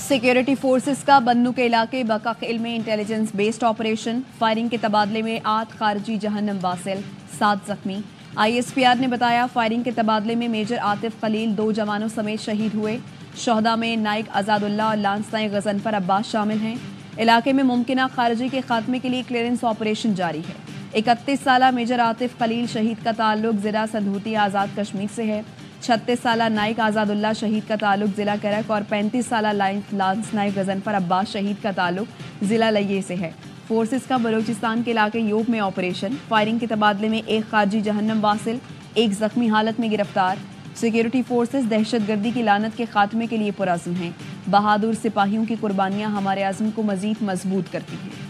Security forces का बन्नू के इलाके बका खेल में इंटेलिजेंस बेस्ड ऑपरेशन। फायरिंग के तबादले में 8 खारजी जहन्नम वासिल, 7 जख्मी। आईएसपीआर ने बताया फायरिंग के तबादले में मेजर आतिफ खलील 2 जवानों समेत शहीद हुए। शहदा में नाइक आजादुल्लाह और लांस नाइक गजनफर अब्बास शामिल हैं। इलाके में मुमकिना खारजी के खात्मे के लिए क्लियरेंस ऑपरेशन जारी है। 31 साला मेजर आतिफ खलील शहीद का ताल्लुक जिला संधूती आज़ाद कश्मीर से है। 36 साला नाइक आज़ादुल्लाह शहीद का ताल्लुक जिला करक और 35 साला लांस नाइक गजनफर अब्बास शहीद का ताल्लुक जिला लये से है। फोर्सेस का बलूचिस्तान के इलाके यूब में ऑपरेशन। फायरिंग के तबादले में 1 खारजी जहन्नम वासिल, 1 जख्मी हालत में गिरफ्तार। सिक्योरिटी फोर्सेस दहशतगर्दी की लानत के खात्मे के लिए पुरअज़्म हैं। बहादुर सिपाहियों की कुर्बानियां हमारे अज़्म को मजीद मजबूत करती हैं।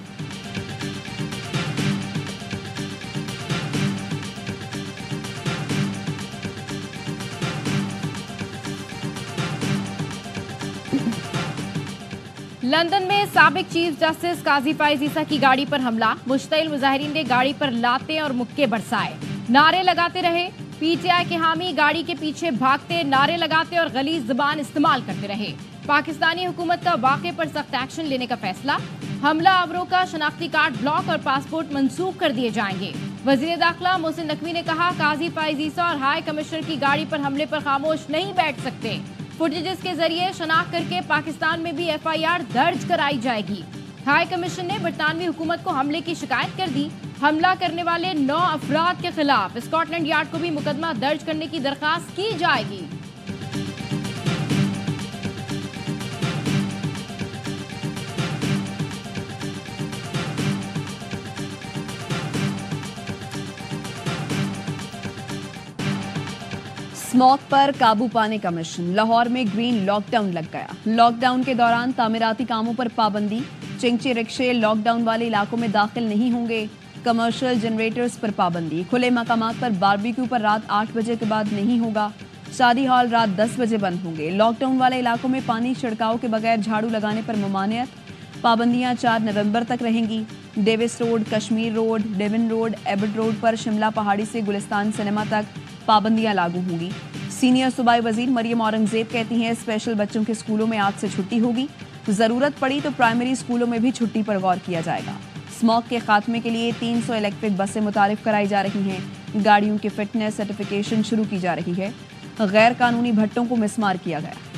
लंदन में साबिक चीफ जस्टिस काजी फाइज ईसा की गाड़ी पर हमला। मुश्तइल मुजाहिरीन ने गाड़ी पर लाते और मुक्के बरसाए, नारे लगाते रहे। पीटीआई के हामी गाड़ी के पीछे भागते, नारे लगाते और गलीज जुबान इस्तेमाल करते रहे। पाकिस्तानी हुकूमत का वाक़े पर सख्त एक्शन लेने का फैसला। हमला आवरों का शनाख्ती कार्ड ब्लॉक और पासपोर्ट मंसूख कर दिए जाएंगे। वजीर दाखिला मोहसिन नकवी ने कहा काजी फाइज ईसा और हाई कमिश्नर की गाड़ी पर हमले पर खामोश नहीं बैठ सकते। फुटेजेस के जरिए शनाख्त करके पाकिस्तान में भी एफआईआर दर्ज कराई जाएगी। हाई कमीशन ने बरतानवी हुकूमत को हमले की शिकायत कर दी। हमला करने वाले 9 अफराद के खिलाफ स्कॉटलैंड यार्ड को भी मुकदमा दर्ज करने की दरखास्त की जाएगी। स्मॉग पर काबू पाने का मिशन। लाहौर में ग्रीन लॉकडाउन लग गया। लॉकडाउन के दौरान तामीराती कामों पर पाबंदी। चिंची रिक्शे लॉकडाउन वाले इलाकों में दाखिल नहीं होंगे। कमर्शियल जनरेटर्स पर पाबंदी। खुले मकामात पर बारबेक्यू पर रात 8 बजे के बाद नहीं होगा। शादी हॉल रात 10 बजे बंद होंगे। लॉकडाउन वाले इलाकों में पानी छिड़काव के बगैर झाड़ू लगाने पर ममानियत। पाबंदियां 4 नवंबर तक रहेंगी। Davis road, Kashmir road, Devon road, Abbott road पर शिमला पहाड़ी से गुलिस्तान सिनेमा तक पाबंदियां लागू होंगी। सीनियर सूबाई वजीर मरियम औरंगजेब कहती हैं स्पेशल बच्चों के स्कूलों में आज से छुट्टी होगी। जरूरत पड़ी तो प्राइमरी स्कूलों में भी छुट्टी पर गौर किया जाएगा। स्मॉग के खात्मे के लिए 300 इलेक्ट्रिक बसें मुतारिफ कराई जा रही हैं। गाड़ियों की फिटनेस सर्टिफिकेशन शुरू की जा रही है। गैर कानूनी भट्टों को मिसमार किया गया।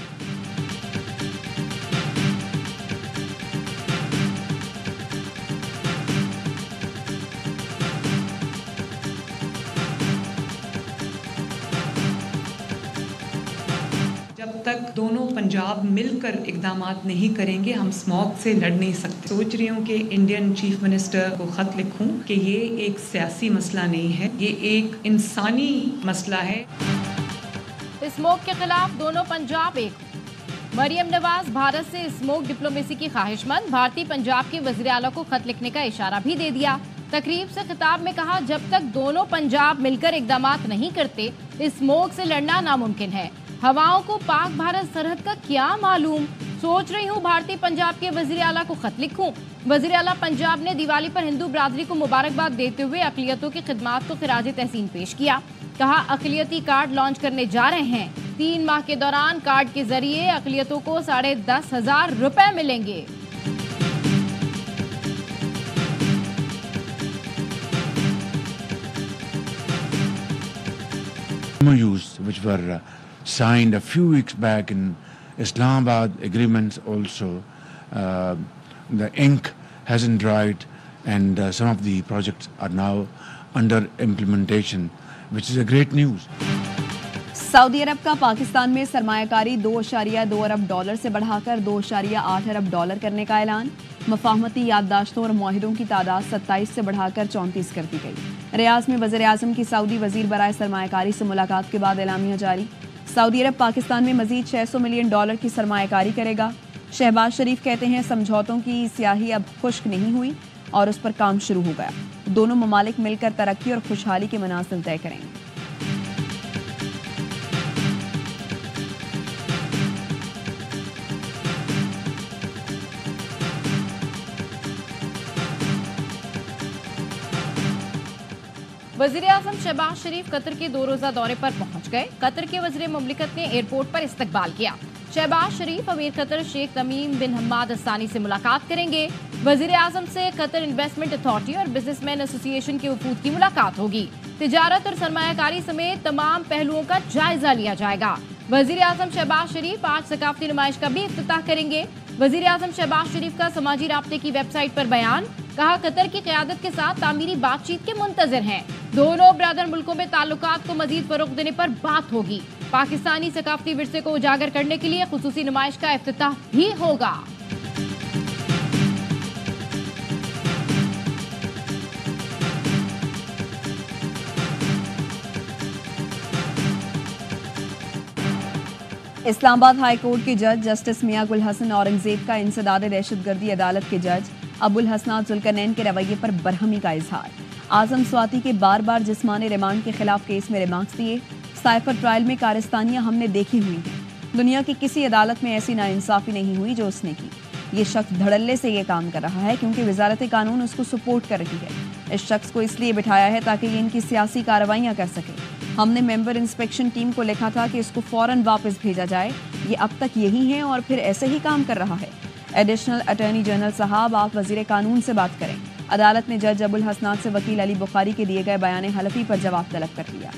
जब तक दोनों पंजाब मिलकर इकदामात नहीं करेंगे हम स्मॉग से लड़ नहीं सकते। सोच रही हूँ कि इंडियन चीफ मिनिस्टर को खत लिखूं कि ये एक सियासी मसला नहीं है, ये एक इंसानी मसला है। स्मोक के खिलाफ दोनों पंजाब एक। मरियम नवाज भारत से स्मोक डिप्लोमेसी की ख्वाहिशमंद। भारतीय पंजाब के वज़ीर आला को खत लिखने का इशारा भी दे दिया। तकरीब से खिताब में कहा जब तक दोनों पंजाब मिलकर इकदामात नहीं करते स्मोक से लड़ना नामुमकिन है। हवाओं को पाक भारत सरहद का क्या मालूम। सोच रही हूँ भारतीय पंजाब के वज़ीर आला को खत लिखूं। वज़ीर आला पंजाब ने दिवाली पर हिंदू बरादरी को मुबारकबाद देते हुए अक़लियतों की खिदमात को खिराज तहसीन पेश किया। कहा अक़लियती कार्ड लॉन्च करने जा रहे हैं। 3 माह के दौरान कार्ड के जरिए अक़लियतों को 10,500 रुपए मिलेंगे। which were signed a few weeks back in Islamabad agreements also. The ink hasn't dried and some of the projects are now under implementation, which is a great news. Saudi Arab का पाकिस्तान में सरमायाकारी 2.2 अरब dollar से बढ़ाकर 2.8 अरब dollar करने का ऐलान। मफाहमती याददाश्तों और मुआहिदों की तादाद 27 से बढ़ाकर 34 कर दी गई। रियाज में वज़ीर आज़म की सऊदी वज़ीर बराए सरमायाकारी से मुलाकात के बाद एलामिया जारी। सऊदी अरब पाकिस्तान में मजीद 600 मिलियन डॉलर की सरमायाकारी करेगा। शहबाज शरीफ कहते हैं समझौतों की स्याही अब खुश्क नहीं हुई और उस पर काम शुरू हो गया। दोनों ममालिक मिलकर तरक्की और खुशहाली के मनासिल तय करेंगे। वज़ीर आज़म शहबाज शरीफ कतर के 2 रोज़ा दौरे पर पहुंच गए। कतर के वज़ीर मुमलिकत ने एयरपोर्ट पर इस्तकबाल किया। शहबाज शरीफ अमीर कतर शेख तमीम बिन हम्माद अस्सानी से मुलाकात करेंगे। वजीर आजम से कतर इन्वेस्टमेंट अथॉरिटी और बिजनेसमैन एसोसिएशन के वफूद की मुलाकात होगी। तिजारत और सरमायाकारी समेत तमाम पहलुओं का जायजा लिया जाएगा। वजीर आजम शहबाज शरीफ आज सकाफती नुमाइश का भी इफ्तिताह करेंगे। वजीर आजम शहबाज शरीफ का समाजी राब्ते की वेबसाइट पर बयान, कहा कतर की क़यादत के साथ तामीरी बातचीत के मुंतजर हैं। दोनों ब्रदर मुल्कों में ताल्लुकात को मजीद फरोग देने पर बात होगी। पाकिस्तानी सकाफती विरसे को उजागर करने के लिए खुसूसी नुमाइश का इफ्तिताह भी होगा। इस्लामाबाद हाई कोर्ट के जज जस्टिस मियां गुल हसन औरंगजेब का इंसदाद दहशतगर्दी अदालत के जज अबुल हसनात जुल्करनैन के रवैये पर बरहमी का इजहार। आजम स्वाति के बार बार जिस्मानी रिमांड के खिलाफ केस में रिमार्क्स दिए। साइफर ट्रायल में कारस्तानियां हमने देखी हुई हैं। दुनिया की किसी अदालत में ऐसी नाइंसाफी नहीं हुई जो उसने की। ये शख्स धड़ल्ले से ये काम कर रहा है क्योंकि वजारत कानून उसको सपोर्ट कर रही है। इस शख्स को इसलिए बिठाया है ताकि ये इनकी सियासी कार्रवाइयां कर सके। हमने मेंबर इंस्पेक्शन टीम को लिखा था कि इसको फौरन वापस भेजा जाए। ये अब तक यही है और फिर ऐसे ही काम कर रहा है। एडिशनल अटॉर्नी जनरल साहब, आप वजीर कानून से बात करें। अदालत ने जज अबुल हसनात से वकील अली बुखारी के दिए गए बयान हलफी पर जवाब तलब कर लिया।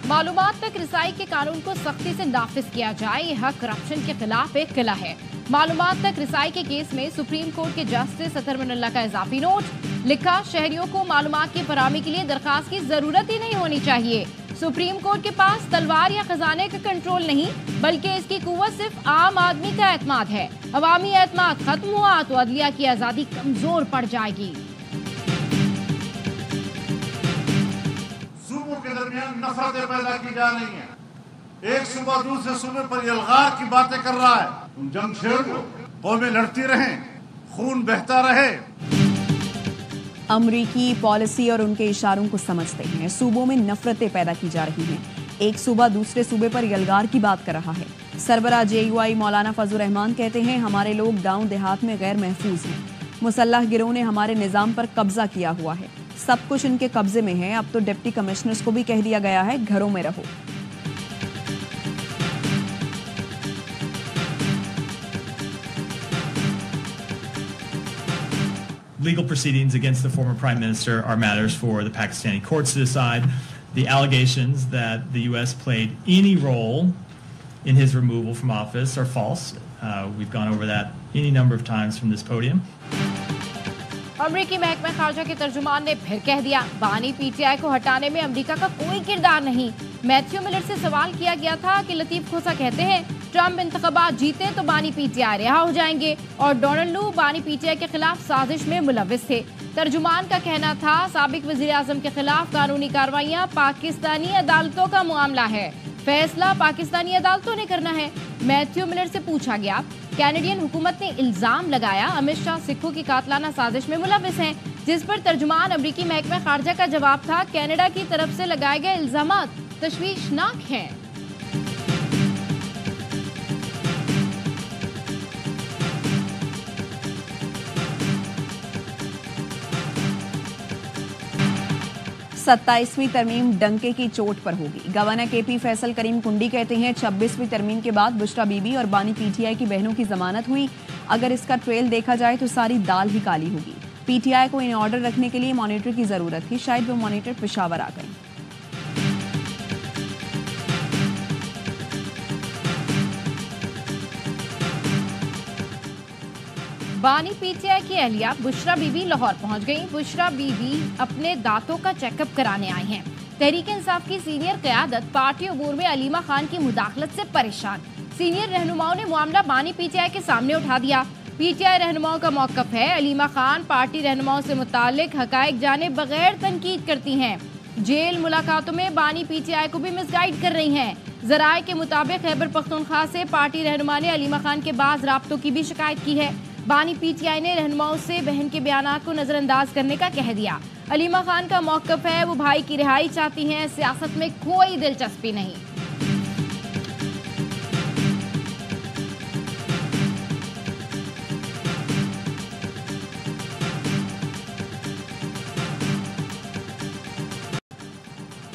मालूमात तक रिसाई के कानून को सख्ती से नाफिज किया जाए, ये हक करप्शन के खिलाफ एक किला है। मालूमात तक रिसाई के केस में सुप्रीम कोर्ट के जस्टिस अतहर मिनल्ला का इजाफी नोट, लिखा शहरियों को मालूमात की फराहमी के लिए दरखास्त की जरूरत ही नहीं होनी चाहिए। सुप्रीम कोर्ट के पास तलवार या खजाने का कंट्रोल नहीं बल्कि इसकी कुव्वत सिर्फ आम आदमी का एतमाद है। अवामी एतमाद खत्म हुआ तो अदलिया की आजादी कमजोर पड़ जाएगी। के दरमियान नफरतें पैदा की जा रही हैं। एक सूबा दूसरे सूबे पर इल्गार की बातें कर रहा है। तुम जंग छेड़ दो, कौमें लड़ती रहें, खून बहता रहे। अमरीकी पॉलिसी और उनके इशारों को समझते हैं। सूबों में नफरतें पैदा की जा रही हैं। एक सूबा दूसरे सूबे पर इल्गार की बात कर रहा है। सरबराह JUI मौलाना फजल रहमान कहते हैं, हमारे लोग गाँव देहात में गैर महफूज हैं। मुसल्लह गिरोह ने हमारे निज़ाम पर कब्जा किया हुआ है। सब कुछ इनके कब्जे में है। अब तो डिप्टी कमिश्नर्स को भी कह दिया गया है, घरों में रहो। Legal proceedings against the former prime minister are matters for the Pakistani courts to decide. The allegations that the U.S. played any role in his removal from office are false. We've gone over that any number of times from this podium. अमरीकी महकमा खारजा के तर्जुमान ने फिर कह दिया, बानी PTI को हटाने में अमेरिका का कोई किरदार नहीं। मैथ्यू मिलर से सवाल किया गया था कि लतीफ खोसा कहते हैं ट्रंप इंतखाबात जीते तो बानी PTI रिहा हो जाएंगे और डोनाल्ड लू बानी PTI के खिलाफ साजिश में मुलव्विस थे। तर्जुमान का कहना था साबिक वजीर आजम के खिलाफ कानूनी कार्रवाइयां पाकिस्तानी अदालतों का मामला है, फैसला पाकिस्तानी अदालतों ने करना है। मैथ्यू मिलर से पूछा गया, कैनेडियन हुकूमत ने इल्जाम लगाया अमित शाह सिखों की कातलाना साजिश में मुलव्विस हैं, जिस पर तर्जुमान अमरीकी महकमा खारजा का जवाब था, कनाडा की तरफ से लगाए गए इल्जामात तशवीशनाक हैं। सत्ताईसवीं तरमीम डंके की चोट पर होगी। गवर्नर KP फैसल करीम कुंडी कहते हैं 26वीं तरमीम के बाद बुशरा बीबी और बानी PTI की बहनों की जमानत हुई। अगर इसका ट्रेल देखा जाए तो सारी दाल ही काली होगी। PTI को इन ऑर्डर रखने के लिए मॉनिटर की जरूरत थी, शायद वो मॉनिटर पेशावर आ गए। बानी PTI की अहलिया बुशरा बीबी लाहौर पहुंच गई। बुशरा बीबी अपने दांतों का चेकअप कराने आई हैं। तहरीक इंसाफ की सीनियर क़यादत पार्टी अमूर में अलीमा खान की मुदाखलत से परेशान। सीनियर रहनुमाओं ने मामला बानी PTI के सामने उठा दिया। PTI रहनुमाओं का मौक़िफ़ है, अलीमा खान पार्टी रहनुमाओं से मुताल्लिक हक़ाइक़ जाने बगैर तनकीद करती हैं। जेल मुलाकातों में बानी PTI को भी मिसगाइड कर रही हैं। ज़राए के मुताबिक खैबर पख्तूनख्वा से पार्टी रहनुमा ने अलीमा खान के बाज़ राब्तों की भी शिकायत की है। बानी PTI ने रहनुमाओं से बहन के बयानात को नजरअंदाज करने का कह दिया। अलीमा खान का मौक़िफ़ है, वो भाई की रिहाई चाहती हैं, सियासत में कोई दिलचस्पी नहीं।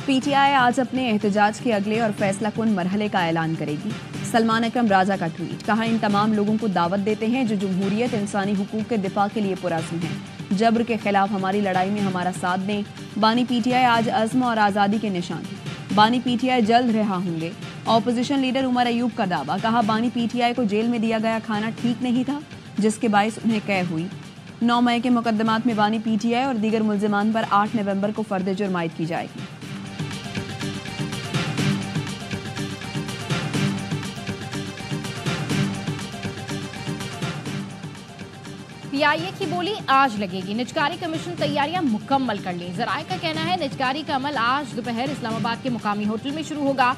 पीटीआई आज अपने एहतजाज के अगले और फैसलाकुन मरहले का ऐलान करेगी। सलमान अकरम राजा का ट्वीट, कहा इन तमाम लोगों को दावत देते हैं जो जमहूरियत इंसानी हुकूक के दिफा के लिए पुरज़्म हैं, जब्र के खिलाफ हमारी लड़ाई में हमारा साथ दें। बानी पीटीआई आज अज़्म और आज़ादी के निशान हैं। बानी पीटीआई जल्द रिहा होंगे। ऑपोजिशन लीडर उमर अयूब का दावा, कहा बानी पीटीआई को जेल में दिया गया खाना ठीक नहीं था जिसके बायस उन्हें कैद हुई। 9 मई के मुकदमात में बानी पीटीआई और दीगर मुल्जिमान पर 8 नवंबर को फर्द जुर्म आयद की जाएगी। पीआईए की बोली आज लगेगी। निजकारी कमीशन तैयारियां मुकम्मल कर ली। जराये का कहना है निजकारी का अमल आज दोपहर इस्लामाबाद के मुकामी होटल में शुरू होगा।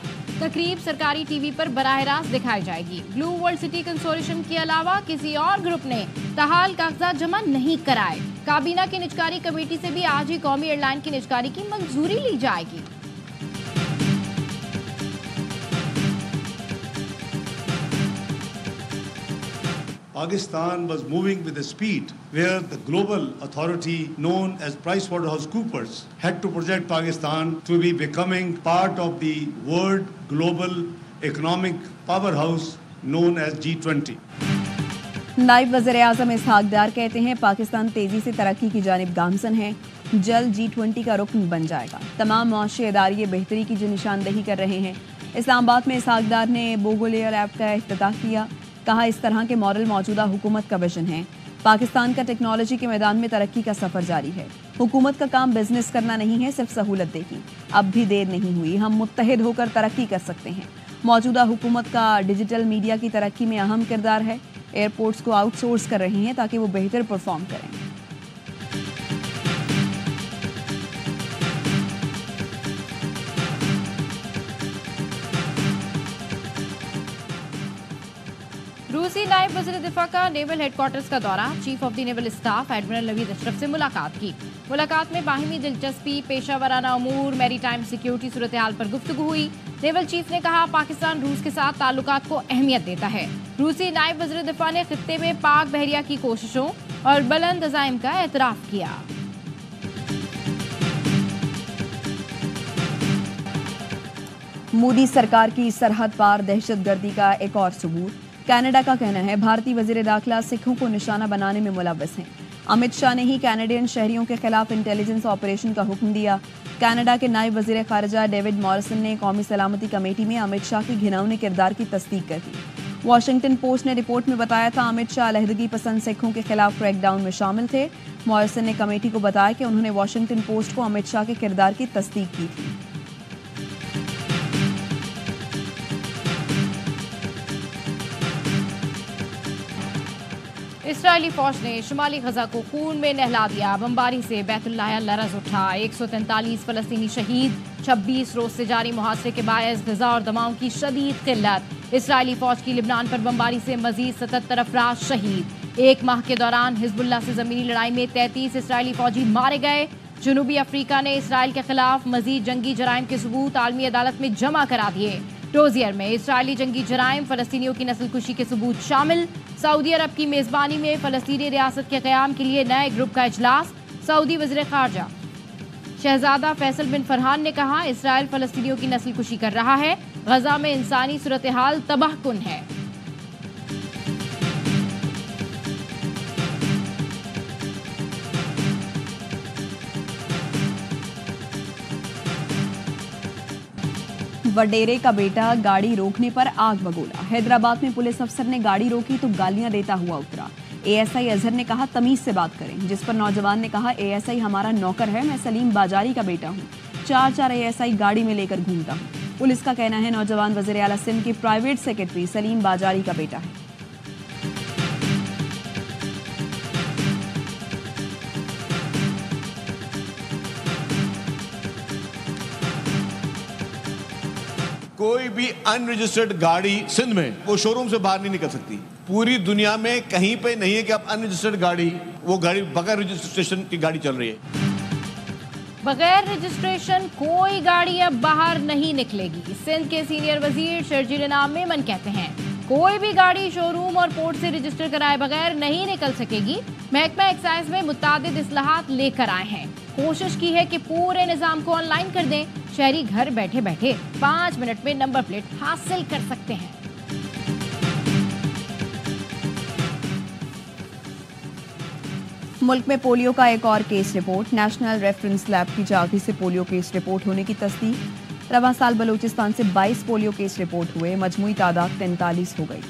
तकरीब सरकारी टीवी पर बराह रास्त दिखाई जाएगी। ब्लू वर्ल्ड सिटी कंसोर्शियम के अलावा किसी और ग्रुप ने ताहाल कागजात जमा नहीं कराए। काबीना की निजकारी कमेटी से भी आज ही कौमी एयरलाइन की निजकारी की मंजूरी ली जाएगी। Pakistan was moving with a speed where the global authority known as PricewaterhouseCoopers had to project Pakistan to be becoming part of the world global economic powerhouse known as G20. नायब वज़ीर-ए-आज़म इसहाक डार कहते हैं पाकिस्तान तेजी से तरक्की की जानिब गामज़न है, जल्द G20 का रुकन बन जाएगा। तमाम मुआशी इदारे बेहतरी की जो निशानदही कर रहे हैं। इस्लामाबाद में इसहाक डार ने बोगोलेयर ऐप का इफ्तिताह किया। कहा इस तरह के मॉडल मौजूदा हुकूमत का विजन है। पाकिस्तान का टेक्नोलॉजी के मैदान में तरक्की का सफर जारी है। हुकूमत का काम बिजनेस करना नहीं है, सिर्फ सहूलत देगी। अब भी देर नहीं हुई, हम मुत्तहिद होकर तरक्की कर सकते हैं। मौजूदा हुकूमत का डिजिटल मीडिया की तरक्की में अहम किरदार है। एयरपोर्ट्स को आउटसोर्स कर रही हैं ताकि वो बेहतर परफॉर्म करें। रूसी नायब वज़ीर दिफा का नेवल हेडक्वार्टर्स का दौरा। Chief of the naval staff admiral Naveed Ashraf से मुलाकात की। मुलाकात में बाहिमी दिलचस्पी, पेशावराना अमूर, मैरीटाइम सिक्योरिटी सूरत हाल पर गुफ्तगू हुई। नेवल चीफ ने कहा पाकिस्तान रूस के साथ ताल्लुकात को अहमियत देता है। रूसी नायब वज़ीर दिफा ने खित्ते में पाक बहरिया की कोशिशों और बुलंद अज़ाइम का एतराफ़ किया। मोदी सरकार की सरहद पार दहशतगर्दी का एक और सबूत। कनाडा का कहना है भारतीय वजीर दाखिला सिखों को निशाना बनाने में मुलव्वस हैं। अमित शाह ने ही कैनेडियन शहरियों के खिलाफ इंटेलिजेंस ऑपरेशन का हुक्म दिया। कनाडा के नायब वजीर खारजा डेविड मॉरिसन ने कौमी सलामती कमेटी में अमित शाह की घिनौने किरदार की तस्दीक कर दी। वॉशिंगटन पोस्ट ने रिपोर्ट में बताया था अमित शाह अलहदगी पसंद सिखों के खिलाफ क्रैकडाउन में शामिल थे। मॉरिसन ने कमेटी को बताया कि उन्होंने वॉशिंगटन पोस्ट को अमित शाह के किरदार की तस्दीक की थी। इस्राएली फौज ने शुमाली गजा को खून में नहला दिया। बमबारी से बैतुल्लाह लरज़ उठा। 143 फलस्तीनी शहीद। 26 रोज से जारी मुहासरे के बायस गजा और दवाओं की शदीद किल्लत। इस्राएली फौज की लिबनान पर बमबारी से मजीद 77 अफराद शहीद। 1 माह के दौरान हिजबुल्लाह से जमीनी लड़ाई में 33 इस्राएली फौजी मारे गए। जनूबी अफ्रीका ने इसराइल के खिलाफ मजीद जंगी जराइम के सबूत आलमी अदालत में जमा करा दिए। डोजियर में इसराइली जंगी जराइम, फलस्तीनियों की नस्लकुशी के सबूत शामिल। सऊदी अरब की मेजबानी में फलस्तीनी रियासत के क़याम के लिए नए ग्रुप का इजलास। सऊदी वज़ीर ख़ारजा शहजादा फैसल बिन फरहान ने कहा इसराइल फलस्तीनियों की नस्लकुशी कर रहा है। गजा में इंसानी सूरत हाल तबाहकुन है। वडेरे का बेटा गाड़ी रोकने पर आग बगोला। हैदराबाद में पुलिस अफसर ने गाड़ी रोकी तो गालियां देता हुआ उतरा। एएसआई अजहर ने कहा तमीज से बात करें, जिस पर नौजवान ने कहा एएसआई हमारा नौकर है, मैं सलीम बाजारी का बेटा हूं। 4 एएसआई गाड़ी में लेकर घूमता हूं। पुलिस का कहना है नौजवान वज़ीर आला सिंध के प्राइवेट सेक्रेटरी सलीम बाजारी का बेटा है। कोई भी अनरजिस्टर्ड गाड़ी सिंध में वो शोरूम से बाहर नहीं निकल सकती। पूरी दुनिया में कहीं पे नहीं है कि आप अनरजिस्टर्ड गाड़ी, वो गाड़ी बगैर रजिस्ट्रेशन की गाड़ी चल रही है। बगैर रजिस्ट्रेशन कोई गाड़ी अब बाहर नहीं निकलेगी। सिंध के सीनियर वजीर शर्जील इनाम मेमन कहते हैं कोई भी गाड़ी शोरूम और पोर्ट से रजिस्टर कराए बगैर नहीं निकल सकेगी। महकमा एक्साइज में मुतादिद इस्लाहात लेकर आए हैं। कोशिश की है कि पूरे निजाम को ऑनलाइन कर दें। शहरी घर बैठे बैठे 5 मिनट में नंबर प्लेट हासिल कर सकते हैं। मुल्क में पोलियो का एक और case report. National reference lab की जांच से पोलियो केस रिपोर्ट होने की तस्दीक। रवां साल बलूचिस्तान से 22 पोलियो केस रिपोर्ट हुए, मजमूई तादाद 43 हो गई।